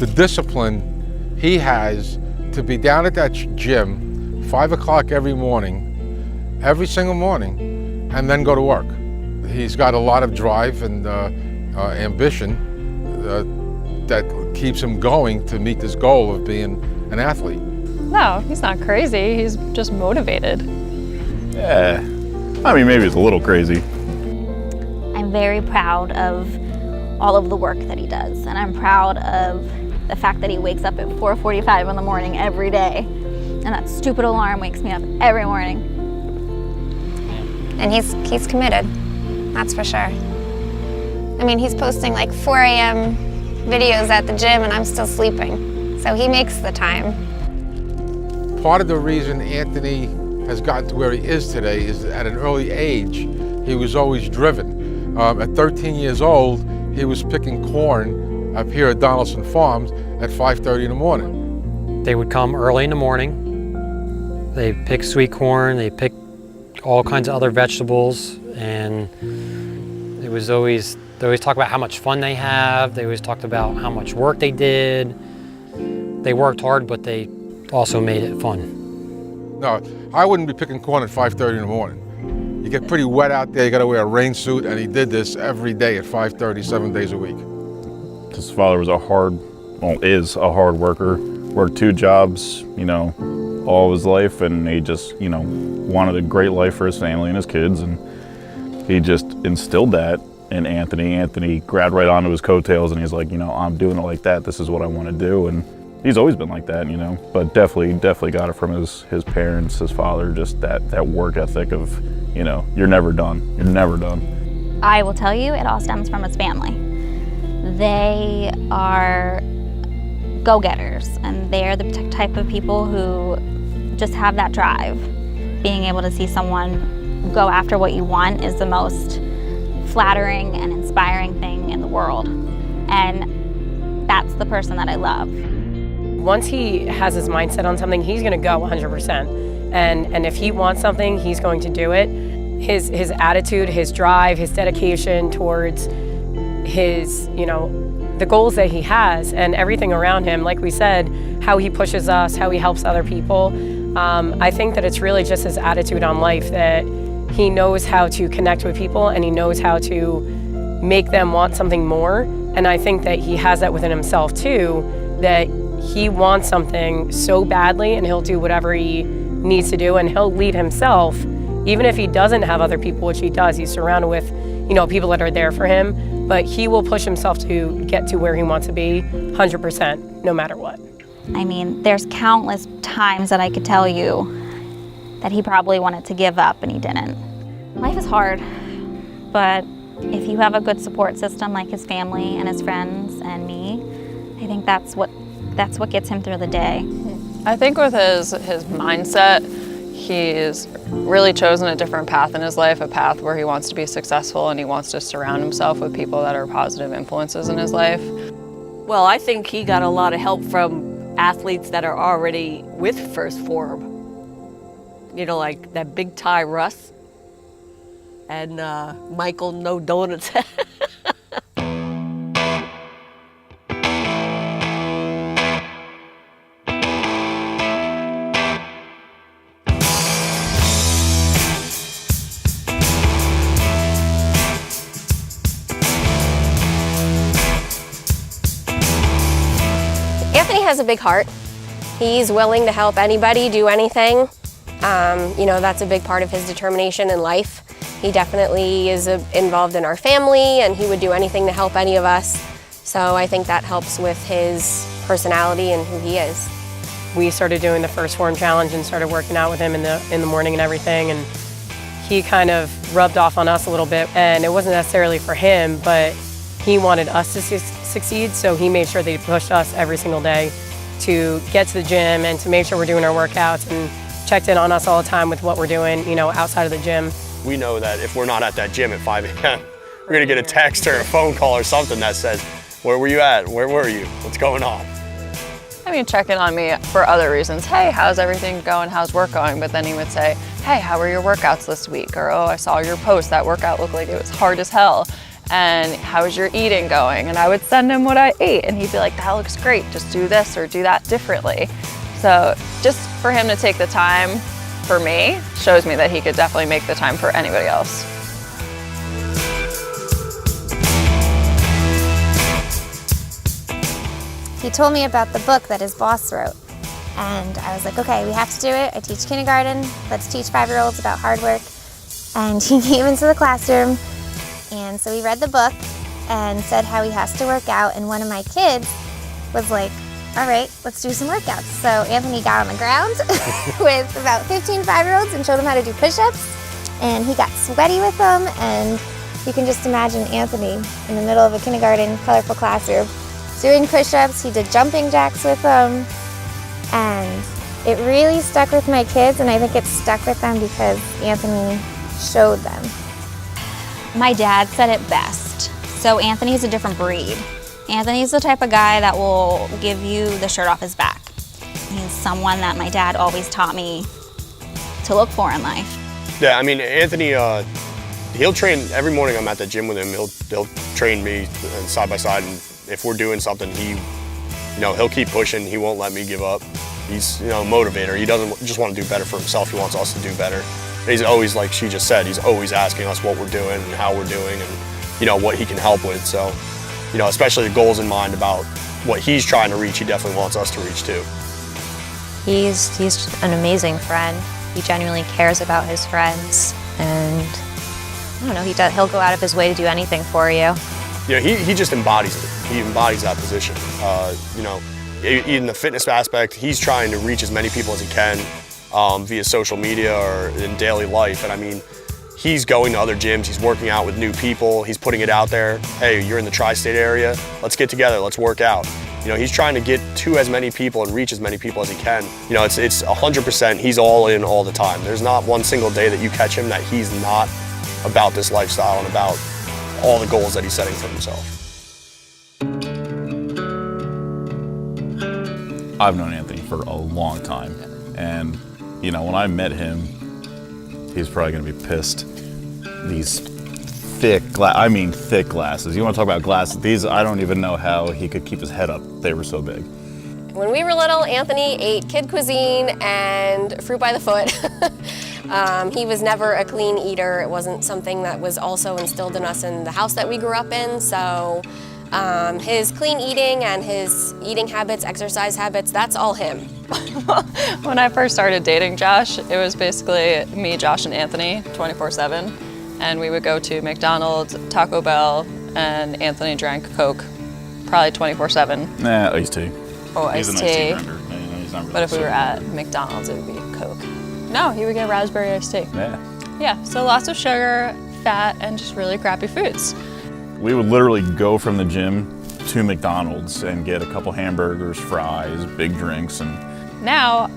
the discipline he has to be down at that gym 5 o'clock every morning, every single morning, and then go to work. He's got a lot of drive and ambition that keeps him going to meet this goal of being an athlete. No, he's not crazy. He's just motivated. Yeah, I mean, maybe it's a little crazy. I'm very proud of all of the work that he does, and I'm proud of the fact that he wakes up at 4:45 in the morning every day, and that stupid alarm wakes me up every morning. And he's committed, that's for sure. I mean, he's posting like 4 a.m. videos at the gym and I'm still sleeping, so he makes the time. Part of the reason Anthony has gotten to where he is today is at an early age, he was always driven. At 13 years old, he was picking corn up here at Donaldson Farms at 5:30 in the morning. They would come early in the morning. They pick sweet corn, they pick all kinds of other vegetables, and they always talk about how much fun they have. They always talked about how much work they did. They worked hard, but they also made it fun. No, I wouldn't be picking corn at 5:30 in the morning. You get pretty wet out there, you gotta wear a rain suit, and he did this every day at 5:30, 7 days a week. His father was is a hard worker, worked 2 jobs, all of his life, and he just, wanted a great life for his family and his kids, and he just instilled that in Anthony. Anthony grabbed right onto his coattails and he's like, I'm doing it like that, this is what I want to do, and he's always been like that, but definitely got it from his parents, his father, just that work ethic of, you're never done, you're never done. I will tell you, it all stems from his family. They are go-getters, and they're the type of people who just have that drive. Being able to see someone go after what you want is the most flattering and inspiring thing in the world, and that's the person that I love. Once he has his mindset on something, he's going to go 100%. And if he wants something, he's going to do it. His attitude, his drive, his dedication towards his, the goals that he has and everything around him, like we said, how he pushes us, how he helps other people. I think that it's really just his attitude on life, that he knows how to connect with people and he knows how to make them want something more. And I think that he has that within himself too, that he wants something so badly and he'll do whatever he needs to do, and he'll lead himself, even if he doesn't have other people, which he does. He's surrounded with, people that are there for him, but he will push himself to get to where he wants to be 100%, no matter what. I mean, there's countless times that I could tell you that he probably wanted to give up and he didn't. Life is hard, but if you have a good support system like his family and his friends and me, I think that's what gets him through the day. I think with his mindset, he's really chosen a different path in his life, a path where he wants to be successful and he wants to surround himself with people that are positive influences in his life. Well, I think he got a lot of help from athletes that are already with First Phorm. Like that big Ty Russ and Michael No Donuts. Anthony has a big heart. He's willing to help anybody do anything. That's a big part of his determination in life. He definitely is involved in our family, and he would do anything to help any of us. So I think that helps with his personality and who he is. We started doing the first Phorm challenge and started working out with him in the morning and everything, and he kind of rubbed off on us a little bit, and it wasn't necessarily for him, but he wanted us to succeed, so he made sure that he pushed us every single day to get to the gym and to make sure we're doing our workouts, and checked in on us all the time with what we're doing, outside of the gym. We know that if we're not at that gym at 5 a.m., we're gonna get a text or a phone call or something that says, where were you at? Where were you? What's going on? I mean, check in on me for other reasons. Hey, how's everything going? How's work going? But then he would say, hey, how were your workouts this week? Or, oh, I saw your post. That workout looked like it was hard as hell. and how's your eating going? And I would send him what I ate and he'd be like, that looks great, just do this or do that differently. So just for him to take the time for me shows me that he could definitely make the time for anybody else. He told me about the book that his boss wrote, and I was like, okay, we have to do it. I teach kindergarten, let's teach 5-year-olds about hard work. And he came into the classroom, and so he read the book and said how he has to work out, and one of my kids was like, all right, let's do some workouts. So Anthony got on the ground with about 15 5-year-olds and showed them how to do push-ups, and he got sweaty with them, and you can just imagine Anthony in the middle of a kindergarten colorful classroom doing push-ups. He did jumping jacks with them, and it really stuck with my kids, and I think it stuck with them because Anthony showed them. My dad said it best. So Anthony's a different breed. Anthony's the type of guy that will give you the shirt off his back. He's someone that my dad always taught me to look for in life. Yeah, I mean, Anthony, he'll train every morning. I'm at the gym with him. He'll train me side by side, and if we're doing something, he'll keep pushing. He won't let me give up. He's, a motivator. He doesn't just want to do better for himself. He wants us to do better. He's always, like she just said, he's always asking us what we're doing and how we're doing and, what he can help with. So, especially the goals in mind about what he's trying to reach, he definitely wants us to reach too. He's an amazing friend. He genuinely cares about his friends, and I don't know, he'll go out of his way to do anything for you. He just embodies it. He embodies that position. In the fitness aspect, he's trying to reach as many people as he can via social media or in daily life. And I mean, he's going to other gyms, he's working out with new people, he's putting it out there. Hey, you're in the tri-state area, let's get together, let's work out. He's trying to get to as many people and reach as many people as he can. It's 100%, he's all in all the time. There's not one single day that you catch him that he's not about this lifestyle and about all the goals that he's setting for himself. I've known Anthony for a long time, and when I met him, he's probably gonna be pissed. These thick glasses. You want to talk about glasses? These, I don't even know how he could keep his head up. They were so big. When we were little, Anthony ate kid cuisine and fruit by the foot. He was never a clean eater. It wasn't something that was also instilled in us in the house that we grew up in. So his clean eating and his eating habits, exercise habits, that's all him. When I first started dating Josh, it was basically me, Josh, and Anthony 24/7. And we would go to McDonald's, Taco Bell, and Anthony drank Coke probably 24/7. Nah, iced tea. Oh, He's iced an iced tea tea. drinker. Yeah, he's not really But if we were sober. at McDonald's, it would be Coke. No, he would get raspberry iced tea. Yeah. Yeah, so lots of sugar, fat, and just really crappy foods. We would literally go from the gym to McDonald's and get a couple hamburgers, fries, big drinks, and Now,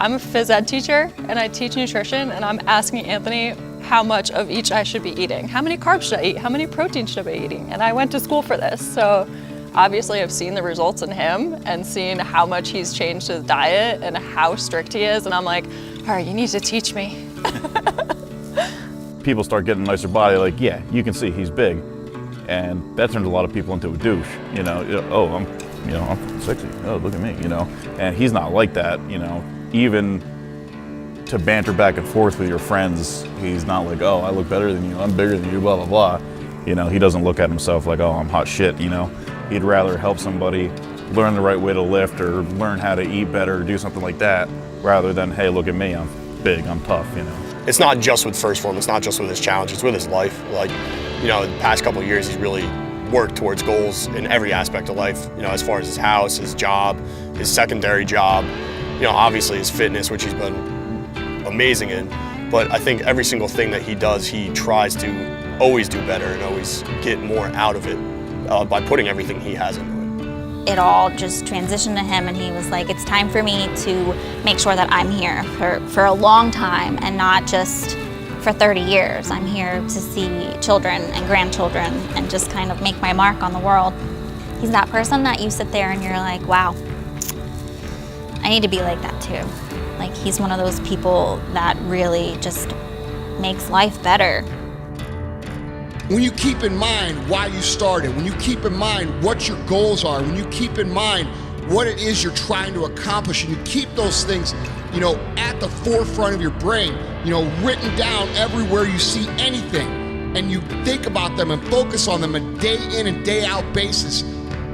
I'm a phys ed teacher and I teach nutrition, and I'm asking Anthony how much of each I should be eating. How many carbs should I eat? How many protein should I be eating? And I went to school for this, so obviously I've seen the results in him and seen how much he's changed his diet and how strict he is, and I'm like, all right, you need to teach me. people start getting a nicer body, like, yeah, you can see he's big. And that turns a lot of people into a douche, oh, I'm sexy, oh, look at me, and he's not like that, even to banter back and forth with your friends, he's not like, oh, I look better than you, I'm bigger than you, blah, blah, blah. He doesn't look at himself like, oh, I'm hot shit, He'd rather help somebody learn the right way to lift or learn how to eat better or do something like that, rather than, hey, look at me, I'm big, I'm tough, It's not just with First Phorm, it's not just with his challenge, it's with his life. Like, the past couple of years, he's really worked towards goals in every aspect of life, as far as his house, his job, his secondary job, obviously his fitness, which he's been amazing in. But I think every single thing that he does, he tries to always do better and always get more out of it by putting everything he has into it. It all just transitioned to him, and he was like, it's time for me to make sure that I'm here for a long time and not just for 30 years. I'm here to see children and grandchildren and just kind of make my mark on the world. He's that person that you sit there and you're like, wow, I need to be like that too. Like, he's one of those people that really just makes life better. When you keep in mind why you started, when you keep in mind what your goals are, when you keep in mind what it is you're trying to accomplish, and you keep those things, at the forefront of your brain, written down everywhere you see anything, and you think about them and focus on them a day in and day out basis,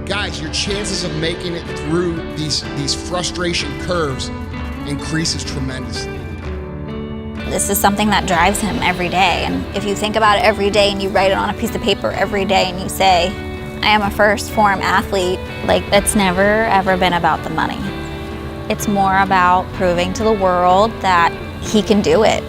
guys, your chances of making it through these frustration curves increases tremendously. This is something that drives him every day, and if you think about it every day and you write it on a piece of paper every day and you say, I am a first Phorm athlete, it's never ever been about the money. It's more about proving to the world that he can do it.